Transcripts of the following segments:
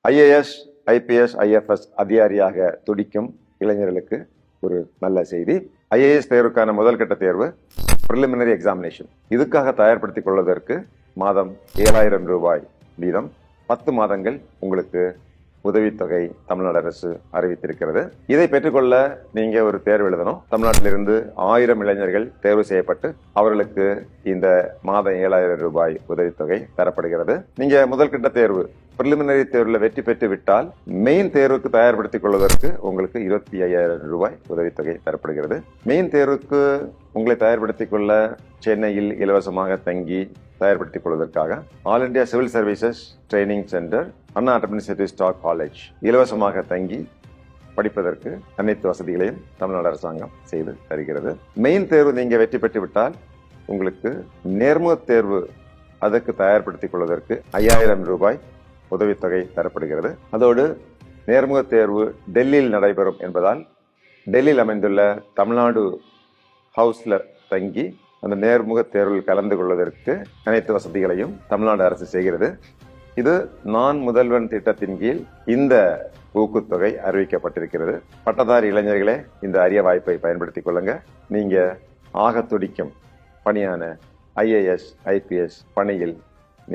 IAS, IPS, IFS அதிகாரியாக துடிக்கும் இளைஞர்களுக்கு ஒரு நல்ல செய்தி. ஐஏஎஸ் தேர்வுக்கான முதல் கட்ட தேர்வு பிரிலிமினரி எக்ஸாமினேஷன். இதுக்காக தயார்படுத்திக் கொள்வதற்கு மாதம் 7,000 ரூபாய் வீதம் 10 மாதங்கள் உங்களுக்கு உதவித்தொகை தமிழ்நாடு அரசு அறிவித்திருக்கிறது. இதை பெற்றுக்கொள்ள நீங்க ஒரு தேர்வு எழுதணும். தமிழ்நாட்டிலிருந்து 1000 இளைஞர்கள் தேர்வு செய்யப்பட்டு அவர்களுக்கு இந்த மாதம் 7,000 ரூபாய் உதவித்தொகை தரப்படுகிறது. நீங்க முதல் கட்ட தேர்வு பிரிலிமினரி தேர்வுல வெற்றி பெற்று விட்டால் மெயின் தேர்வுக்கு தயார்படுத்திக் கொள்வதற்கு உங்களுக்கு 25,000 ரூபாய் உதவித்தொகை தரப்படுகிறது. மெயின் தேர்வுக்கு உங்களை தயார்படுத்திக் கொள்ள சென்னையில் இலவசமாக தங்கி தயார்படுத்திக் கொள்வதற்காக all India civil services training centre, Anna administrative staff college இலவசமாக தங்கி படிப்பதற்கு அனைத்து வசதிகளையும் தமிழ்நாடு அரசாங்கம் செய்து தருகிறது. மெயின் தேர்வு நீங்க வெற்றி பெற்று விட்டால் உங்களுக்கு நேர்முக தேர்வு அதற்கு தயார்படுத்திக் கொள்வதற்கு 5,000 ரூபாய் உதவித்தொகை தரப்படுகிறது. அதோடு நேர்முக தேர்வு டெல்லியில் நடைபெறும் என்பதால் டெல்லியில் அமைந்துள்ள தமிழ்நாடு ஹவுஸ்ல தங்கி அந்த நேர்முக தேர்வில் கலந்து கொள்வதற்கு அனைத்து வசதிகளையும் தமிழ்நாடு அரசு செய்கிறது. இது நான் முதல்வன் திட்டத்தின் கீழ் இந்த ஊக்குத்தொகை அறிவிக்கப்பட்டிருக்கிறது. பட்டதாரி இளைஞர்களே இந்த அரிய வாய்ப்பை பயன்படுத்திக் கொள்ளுங்க. நீங்க ஆக துடிக்கும் பணியான ஐஏஎஸ், ஐபிஎஸ் பணியில்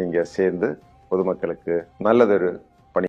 நீங்க சேர்ந்து பொதுமக்களுக்கு நல்லதொரு